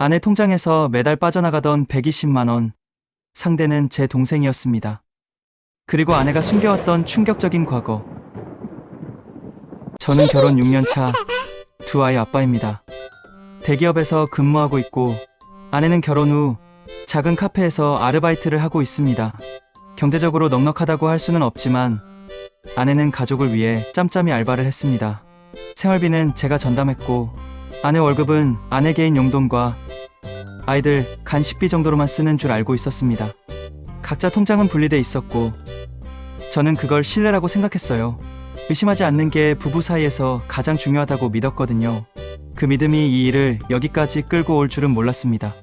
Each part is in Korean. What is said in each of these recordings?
아내 통장에서 매달 빠져나가던 120만 원. 상대는 제 동생이었습니다. 그리고 아내가 숨겨왔던 충격적인 과거. 저는 결혼 6년 차 두 아이 아빠입니다. 대기업에서 근무하고 있고 아내는 결혼 후 작은 카페에서 아르바이트를 하고 있습니다. 경제적으로 넉넉하다고 할 수는 없지만 아내는 가족을 위해 짬짬이 알바를 했습니다. 생활비는 제가 전담했고 아내 월급은 아내 개인 용돈과 아이들 간식비 정도로만 쓰는 줄 알고 있었습니다. 각자 통장은 분리돼 있었고 저는 그걸 신뢰라고 생각했어요. 의심하지 않는 게 부부 사이에서 가장 중요하다고 믿었거든요. 그 믿음이 이 일을 여기까지 끌고 올 줄은 몰랐습니다.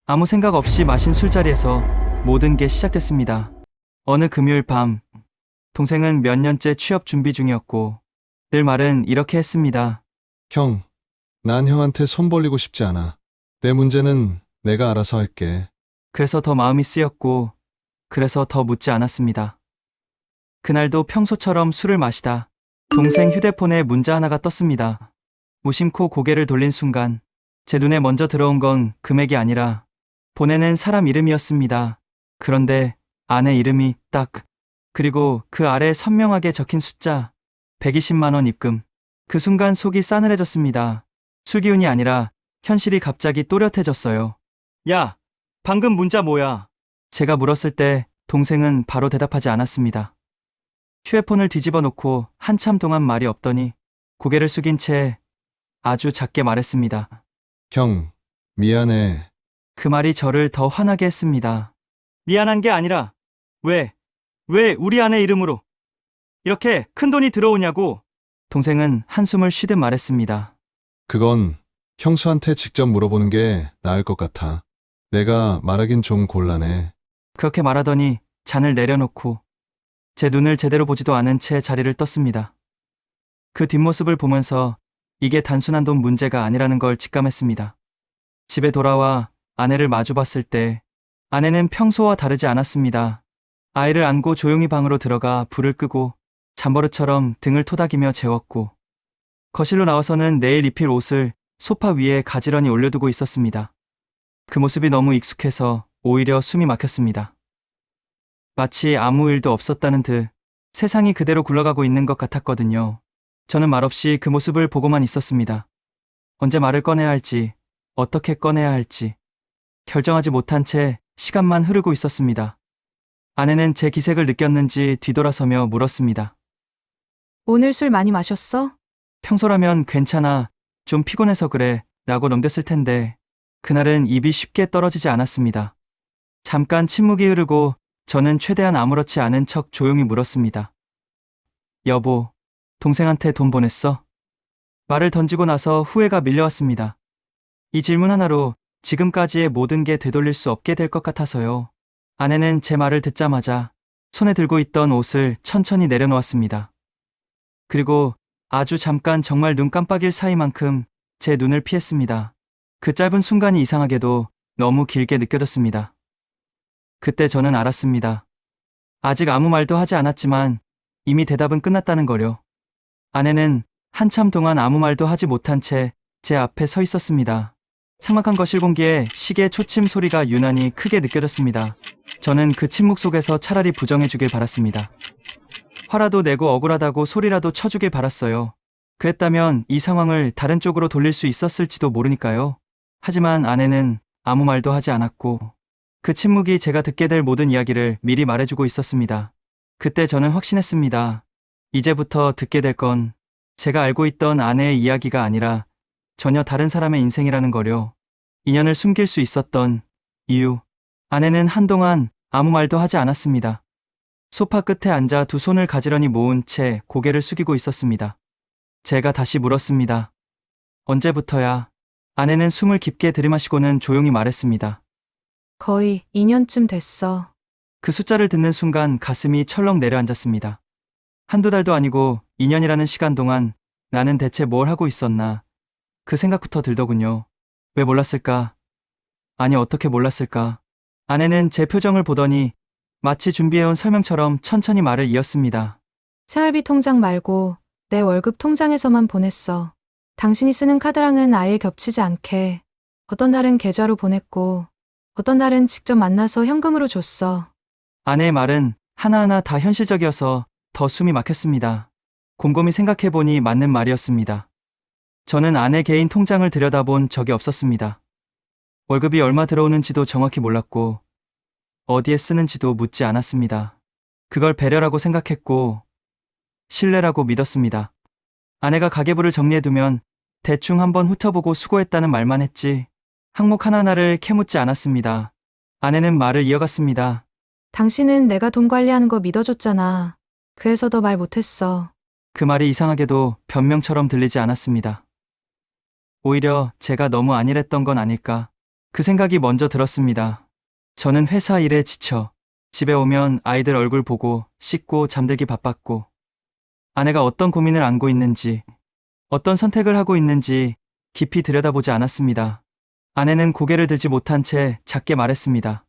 아무 생각 없이 마신 술자리에서 모든 게 시작됐습니다. 어느 금요일 밤, 동생은 몇 년째 취업 준비 중이었고 늘 말은 이렇게 했습니다. 형, 난 형한테 손 벌리고 싶지 않아. 내 문제는 내가 알아서 할게. 그래서 더 마음이 쓰였고 그래서 더 묻지 않았습니다. 그날도 평소처럼 술을 마시다 동생 휴대폰에 문자 하나가 떴습니다. 무심코 고개를 돌린 순간 제 눈에 먼저 들어온 건 금액이 아니라 보내는 사람 이름이었습니다. 그런데 아내 이름이 딱, 그리고 그 아래에 선명하게 적힌 숫자 120만 원 입금. 그 순간 속이 싸늘해졌습니다. 술기운이 아니라 현실이 갑자기 또렷해졌어요. 야, 방금 문자 뭐야? 제가 물었을 때 동생은 바로 대답하지 않았습니다. 휴대폰을 뒤집어 놓고 한참 동안 말이 없더니 고개를 숙인 채 아주 작게 말했습니다. 형, 미안해. 그 말이 저를 더 화나게 했습니다. 미안한 게 아니라 왜 우리 아내 이름으로 이렇게 큰 돈이 들어오냐고. 동생은 한숨을 쉬듯 말했습니다. 그건 형수한테 직접 물어보는 게 나을 것 같아. 내가 말하긴 좀 곤란해. 그렇게 말하더니 잔을 내려놓고 제 눈을 제대로 보지도 않은 채 자리를 떴습니다. 그 뒷모습을 보면서 이게 단순한 돈 문제가 아니라는 걸 직감했습니다. 집에 돌아와 아내를 마주봤을 때 아내는 평소와 다르지 않았습니다. 아이를 안고 조용히 방으로 들어가 불을 끄고 잠버릇처럼 등을 토닥이며 재웠고 거실로 나와서는 내일 입힐 옷을 소파 위에 가지런히 올려두고 있었습니다. 그 모습이 너무 익숙해서 오히려 숨이 막혔습니다. 마치 아무 일도 없었다는 듯 세상이 그대로 굴러가고 있는 것 같았거든요. 저는 말없이 그 모습을 보고만 있었습니다. 언제 말을 꺼내야 할지, 어떻게 꺼내야 할지 결정하지 못한 채 시간만 흐르고 있었습니다. 아내는 제 기색을 느꼈는지 뒤돌아서며 물었습니다. 오늘 술 많이 마셨어? 평소라면 괜찮아, 좀 피곤해서 그래 라고 넘겼을 텐데 그날은 입이 쉽게 떨어지지 않았습니다. 잠깐 침묵이 흐르고 저는 최대한 아무렇지 않은 척 조용히 물었습니다. 여보, 동생한테 돈 보냈어? 말을 던지고 나서 후회가 밀려왔습니다. 이 질문 하나로 지금까지의 모든 게 되돌릴 수 없게 될 것 같아서요. 아내는 제 말을 듣자마자 손에 들고 있던 옷을 천천히 내려놓았습니다. 그리고 아주 잠깐 정말 눈 깜빡일 사이만큼 제 눈을 피했습니다. 그 짧은 순간이 이상하게도 너무 길게 느껴졌습니다. 그때 저는 알았습니다. 아직 아무 말도 하지 않았지만 이미 대답은 끝났다는 거요. 아내는 한참 동안 아무 말도 하지 못한 채 제 앞에 서 있었습니다. 삭막한 거실 공기에 시계 초침 소리가 유난히 크게 느껴졌습니다. 저는 그 침묵 속에서 차라리 부정해주길 바랐습니다. 화라도 내고 억울하다고 소리라도 쳐주길 바랐어요. 그랬다면 이 상황을 다른 쪽으로 돌릴 수 있었을지도 모르니까요. 하지만 아내는 아무 말도 하지 않았고 그 침묵이 제가 듣게 될 모든 이야기를 미리 말해주고 있었습니다. 그때 저는 확신했습니다. 이제부터 듣게 될 건 제가 알고 있던 아내의 이야기가 아니라 전혀 다른 사람의 인생이라는 거요. 인연을 숨길 수 있었던 이유. 아내는 한동안 아무 말도 하지 않았습니다. 소파 끝에 앉아 두 손을 가지런히 모은 채 고개를 숙이고 있었습니다. 제가 다시 물었습니다. 언제부터야? 아내는 숨을 깊게 들이마시고는 조용히 말했습니다. 거의 2년쯤 됐어. 그 숫자를 듣는 순간 가슴이 철렁 내려앉았습니다. 한두 달도 아니고 2년이라는 시간 동안 나는 대체 뭘 하고 있었나? 그 생각부터 들더군요. 왜 몰랐을까? 아니, 어떻게 몰랐을까? 아내는 제 표정을 보더니 마치 준비해온 설명처럼 천천히 말을 이었습니다. 생활비 통장 말고 내 월급 통장에서만 보냈어. 당신이 쓰는 카드랑은 아예 겹치지 않게. 어떤 날은 계좌로 보냈고, 어떤 날은 직접 만나서 현금으로 줬어. 아내의 말은 하나하나 다 현실적이어서 더 숨이 막혔습니다. 곰곰이 생각해보니 맞는 말이었습니다. 저는 아내 개인 통장을 들여다본 적이 없었습니다. 월급이 얼마 들어오는지도 정확히 몰랐고, 어디에 쓰는지도 묻지 않았습니다. 그걸 배려라고 생각했고, 신뢰라고 믿었습니다. 아내가 가계부를 정리해두면 대충 한번 훑어보고 수고했다는 말만 했지, 항목 하나하나를 캐묻지 않았습니다. 아내는 말을 이어갔습니다. 당신은 내가 돈 관리하는 거 믿어줬잖아. 그래서 더 말 못했어. 그 말이 이상하게도 변명처럼 들리지 않았습니다. 오히려 제가 너무 안일했던 건 아닐까. 그 생각이 먼저 들었습니다. 저는 회사 일에 지쳐 집에 오면 아이들 얼굴 보고 씻고 잠들기 바빴고, 아내가 어떤 고민을 안고 있는지, 어떤 선택을 하고 있는지 깊이 들여다보지 않았습니다. 아내는 고개를 들지 못한 채 작게 말했습니다.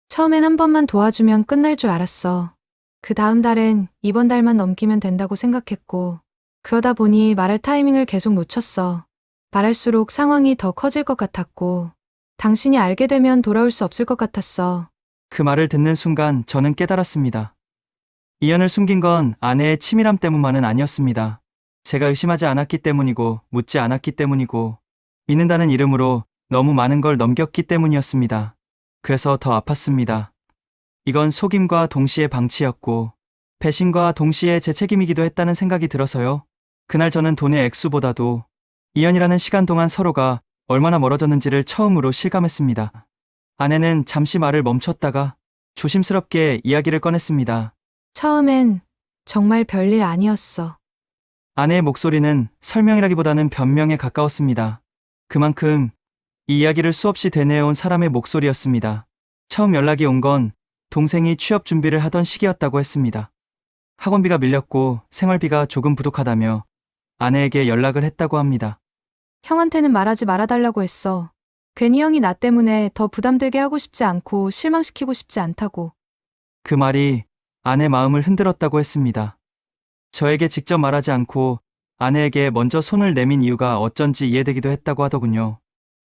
처음엔 한 번만 도와주면 끝날 줄 알았어. 그 다음 달엔 이번 달만 넘기면 된다고 생각했고, 그러다 보니 말할 타이밍을 계속 놓쳤어. 말할수록 상황이 더 커질 것 같았고, 당신이 알게 되면 돌아올 수 없을 것 같았어. 그 말을 듣는 순간 저는 깨달았습니다. 이 연을 숨긴 건 아내의 치밀함 때문만은 아니었습니다. 제가 의심하지 않았기 때문이고, 묻지 않았기 때문이고, 믿는다는 이름으로 너무 많은 걸 넘겼기 때문이었습니다. 그래서 더 아팠습니다. 이건 속임과 동시에 방치였고, 배신과 동시에 제 책임이기도 했다는 생각이 들어서요. 그날 저는 돈의 액수보다도 2년이라는 시간 동안 서로가 얼마나 멀어졌는지를 처음으로 실감했습니다. 아내는 잠시 말을 멈췄다가 조심스럽게 이야기를 꺼냈습니다. 처음엔 정말 별일 아니었어. 아내의 목소리는 설명이라기보다는 변명에 가까웠습니다. 그만큼 이 이야기를 수없이 되뇌어온 사람의 목소리였습니다. 처음 연락이 온 건 동생이 취업 준비를 하던 시기였다고 했습니다. 학원비가 밀렸고 생활비가 조금 부족하다며 아내에게 연락을 했다고 합니다. 형한테는 말하지 말아달라고 했어. 괜히 형이 나 때문에 더 부담되게 하고 싶지 않고 실망시키고 싶지 않다고. 그 말이 아내 마음을 흔들었다고 했습니다. 저에게 직접 말하지 않고 아내에게 먼저 손을 내민 이유가 어쩐지 이해되기도 했다고 하더군요.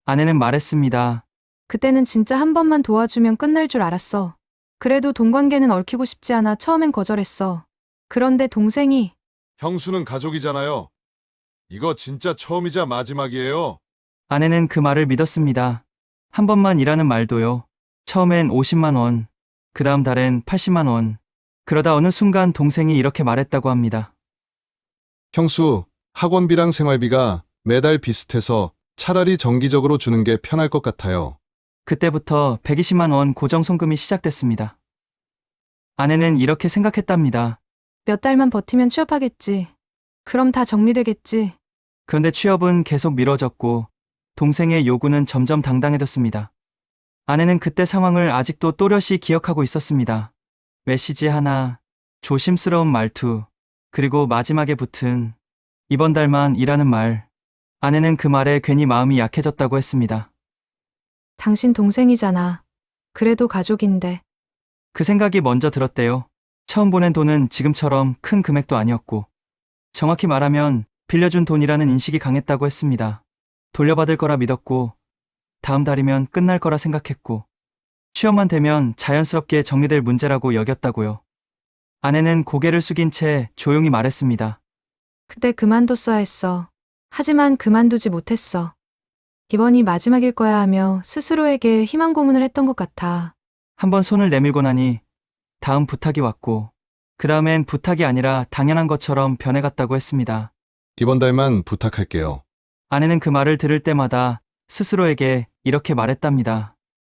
아내는 말했습니다. 그때는 진짜 한 번만 도와주면 끝날 줄 알았어. 그래도 돈 관계는 얽히고 싶지 않아 처음엔 거절했어. 그런데 동생이 형수는 가족이잖아요. 이거 진짜 처음이자 마지막이에요. 아내는 그 말을 믿었습니다. 한 번만 일하는 말도요. 처음엔 50만 원, 그 다음 달엔 80만 원. 그러다 어느 순간 동생이 이렇게 말했다고 합니다. 형수, 학원비랑 생활비가 매달 비슷해서 차라리 정기적으로 주는 게 편할 것 같아요. 그때부터 120만 원 고정 송금이 시작됐습니다. 아내는 이렇게 생각했답니다. 몇 달만 버티면 취업하겠지. 그럼 다 정리되겠지. 그런데 취업은 계속 미뤄졌고 동생의 요구는 점점 당당해졌습니다. 아내는 그때 상황을 아직도 또렷이 기억하고 있었습니다. 메시지 하나, 조심스러운 말투, 그리고 마지막에 붙은 이번 달만 일하는 말. 아내는 그 말에 괜히 마음이 약해졌다고 했습니다. 당신 동생이잖아. 그래도 가족인데. 그 생각이 먼저 들었대요. 처음 보낸 돈은 지금처럼 큰 금액도 아니었고, 정확히 말하면 빌려준 돈이라는 인식이 강했다고 했습니다. 돌려받을 거라 믿었고, 다음 달이면 끝날 거라 생각했고, 취업만 되면 자연스럽게 정리될 문제라고 여겼다고요. 아내는 고개를 숙인 채 조용히 말했습니다. 그때 그만뒀어야 했어. 하지만 그만두지 못했어. 이번이 마지막일 거야 하며 스스로에게 희망 고문을 했던 것 같아. 한번 손을 내밀고 나니 다음 부탁이 왔고, 그 다음엔 부탁이 아니라 당연한 것처럼 변해갔다고 했습니다. 이번 달만 부탁할게요. 아내는 그 말을 들을 때마다 스스로에게 이렇게 말했답니다.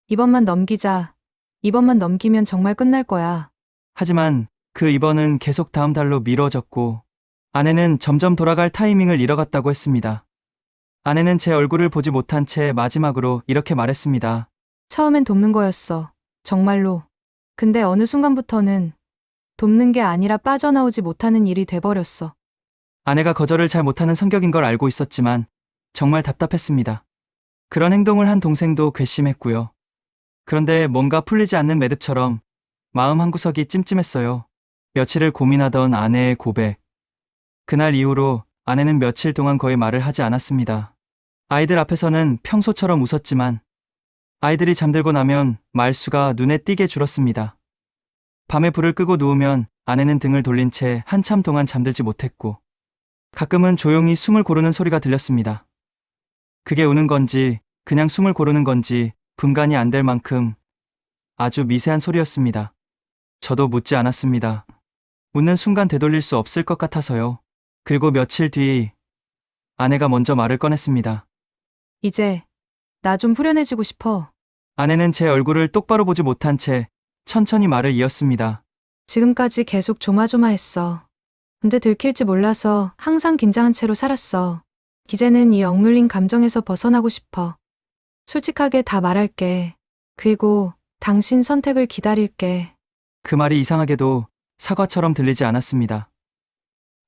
이번만 넘기자. 이번만 넘기면 정말 끝날 거야. 하지만 그 이번은 계속 다음 달로 미뤄졌고, 아내는 점점 돌아갈 타이밍을 잃어갔다고 했습니다. 아내는 제 얼굴을 보지 못한 채 마지막으로 이렇게 말했습니다. 처음엔 돕는 거였어. 정말로. 근데 어느 순간부터는 돕는 게 아니라 빠져나오지 못하는 일이 돼버렸어. 아내가 거절을 잘 못하는 성격인 걸 알고 있었지만 정말 답답했습니다. 그런 행동을 한 동생도 괘씸했고요. 그런데 뭔가 풀리지 않는 매듭처럼 마음 한구석이 찜찜했어요. 며칠을 고민하던 아내의 고백. 그날 이후로 아내는 며칠 동안 거의 말을 하지 않았습니다. 아이들 앞에서는 평소처럼 웃었지만 아이들이 잠들고 나면 말수가 눈에 띄게 줄었습니다. 밤에 불을 끄고 누우면 아내는 등을 돌린 채 한참 동안 잠들지 못했고 가끔은 조용히 숨을 고르는 소리가 들렸습니다. 그게 우는 건지 그냥 숨을 고르는 건지 분간이 안 될 만큼 아주 미세한 소리였습니다. 저도 묻지 않았습니다. 웃는 순간 되돌릴 수 없을 것 같아서요. 그리고 며칠 뒤 아내가 먼저 말을 꺼냈습니다. 이제 나 좀 후련해지고 싶어. 아내는 제 얼굴을 똑바로 보지 못한 채 천천히 말을 이었습니다. 지금까지 계속 조마조마했어. 언제 들킬지 몰라서 항상 긴장한 채로 살았어. 이제는 이 억눌린 감정에서 벗어나고 싶어. 솔직하게 다 말할게. 그리고 당신 선택을 기다릴게. 그 말이 이상하게도 사과처럼 들리지 않았습니다.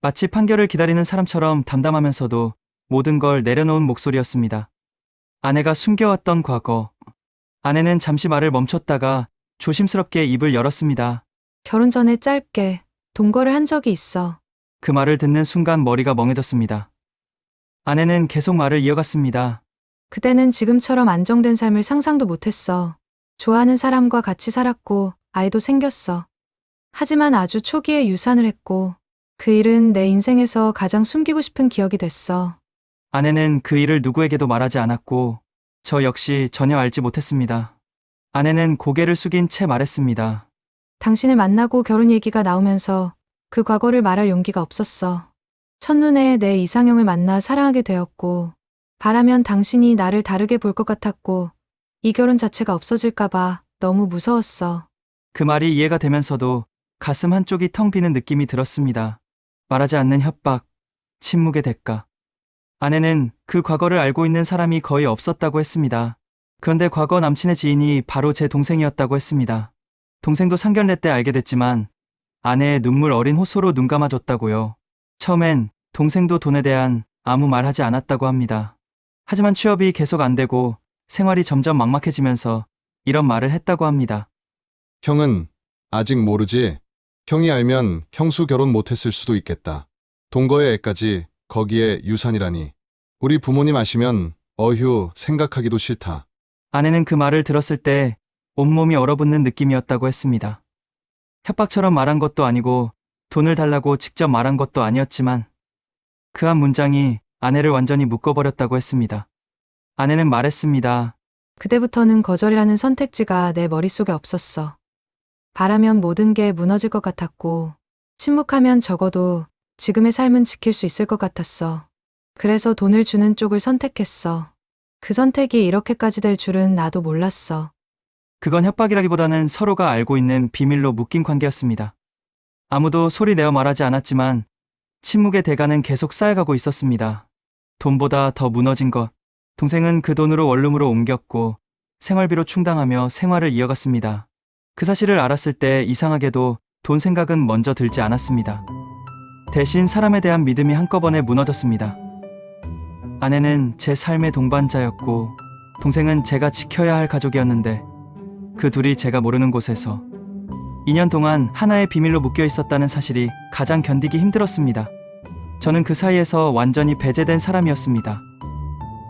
마치 판결을 기다리는 사람처럼 담담하면서도 모든 걸 내려놓은 목소리였습니다. 아내가 숨겨왔던 과거. 아내는 잠시 말을 멈췄다가 조심스럽게 입을 열었습니다. 결혼 전에 짧게 동거를 한 적이 있어. 그 말을 듣는 순간 머리가 멍해졌습니다. 아내는 계속 말을 이어갔습니다. 그때는 지금처럼 안정된 삶을 상상도 못했어. 좋아하는 사람과 같이 살았고 아이도 생겼어. 하지만 아주 초기에 유산을 했고 그 일은 내 인생에서 가장 숨기고 싶은 기억이 됐어. 아내는 그 일을 누구에게도 말하지 않았고 저 역시 전혀 알지 못했습니다. 아내는 고개를 숙인 채 말했습니다. 당신을 만나고 결혼 얘기가 나오면서 그 과거를 말할 용기가 없었어. 첫눈에 내 이상형을 만나 사랑하게 되었고 바라면 당신이 나를 다르게 볼 것 같았고 이 결혼 자체가 없어질까봐 너무 무서웠어. 그 말이 이해가 되면서도 가슴 한쪽이 텅 비는 느낌이 들었습니다. 말하지 않는 협박, 침묵의 대가. 아내는 그 과거를 알고 있는 사람이 거의 없었다고 했습니다. 그런데 과거 남친의 지인이 바로 제 동생이었다고 했습니다. 동생도 상견례 때 알게 됐지만 아내의 눈물 어린 호소로 눈 감아줬다고요. 처음엔 동생도 돈에 대한 아무 말 하지 않았다고 합니다. 하지만 취업이 계속 안 되고 생활이 점점 막막해지면서 이런 말을 했다고 합니다. 형은 아직 모르지. 형이 알면 형수 결혼 못했을 수도 있겠다. 동거의 애까지 거기에 유산이라니. 우리 부모님 아시면 어휴 생각하기도 싫다. 아내는 그 말을 들었을 때 온몸이 얼어붙는 느낌이었다고 했습니다. 협박처럼 말한 것도 아니고 돈을 달라고 직접 말한 것도 아니었지만 그 한 문장이 아내를 완전히 묶어버렸다고 했습니다. 아내는 말했습니다. 그때부터는 거절이라는 선택지가 내 머릿속에 없었어. 바라면 모든 게 무너질 것 같았고 침묵하면 적어도 지금의 삶은 지킬 수 있을 것 같았어. 그래서 돈을 주는 쪽을 선택했어. 그 선택이 이렇게까지 될 줄은 나도 몰랐어. 그건 협박이라기보다는 서로가 알고 있는 비밀로 묶인 관계였습니다. 아무도 소리 내어 말하지 않았지만 침묵의 대가는 계속 쌓여가고 있었습니다. 돈보다 더 무너진 것. 동생은 그 돈으로 원룸으로 옮겼고 생활비로 충당하며 생활을 이어갔습니다. 그 사실을 알았을 때 이상하게도 돈 생각은 먼저 들지 않았습니다. 대신 사람에 대한 믿음이 한꺼번에 무너졌습니다. 아내는 제 삶의 동반자였고 동생은 제가 지켜야 할 가족이었는데 그 둘이 제가 모르는 곳에서 2년 동안 하나의 비밀로 묶여 있었다는 사실이 가장 견디기 힘들었습니다. 저는 그 사이에서 완전히 배제된 사람이었습니다.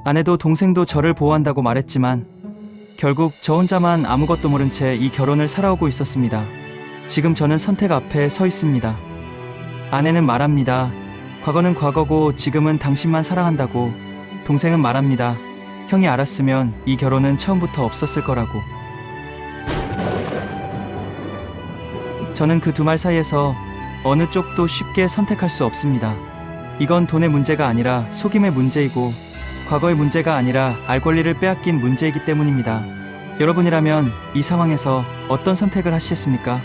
아내도 동생도 저를 보호한다고 말했지만 결국 저 혼자만 아무것도 모른 채 이 결혼을 살아오고 있었습니다. 지금 저는 선택 앞에 서 있습니다. 아내는 말합니다. 과거는 과거고 지금은 당신만 사랑한다고. 동생은 말합니다. 형이 알았으면 이 결혼은 처음부터 없었을 거라고. 저는 그 두 말 사이에서 어느 쪽도 쉽게 선택할 수 없습니다. 이건 돈의 문제가 아니라 속임의 문제이고 과거의 문제가 아니라 알 권리를 빼앗긴 문제이기 때문입니다. 여러분이라면 이 상황에서 어떤 선택을 하시겠습니까?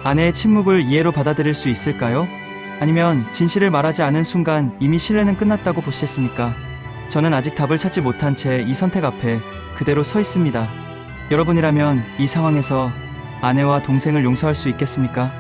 아내의 침묵을 이해로 받아들일 수 있을까요? 아니면 진실을 말하지 않은 순간 이미 신뢰는 끝났다고 보시겠습니까? 저는 아직 답을 찾지 못한 채 이 선택 앞에 그대로 서 있습니다. 여러분이라면 이 상황에서 아내와 동생을 용서할 수 있겠습니까?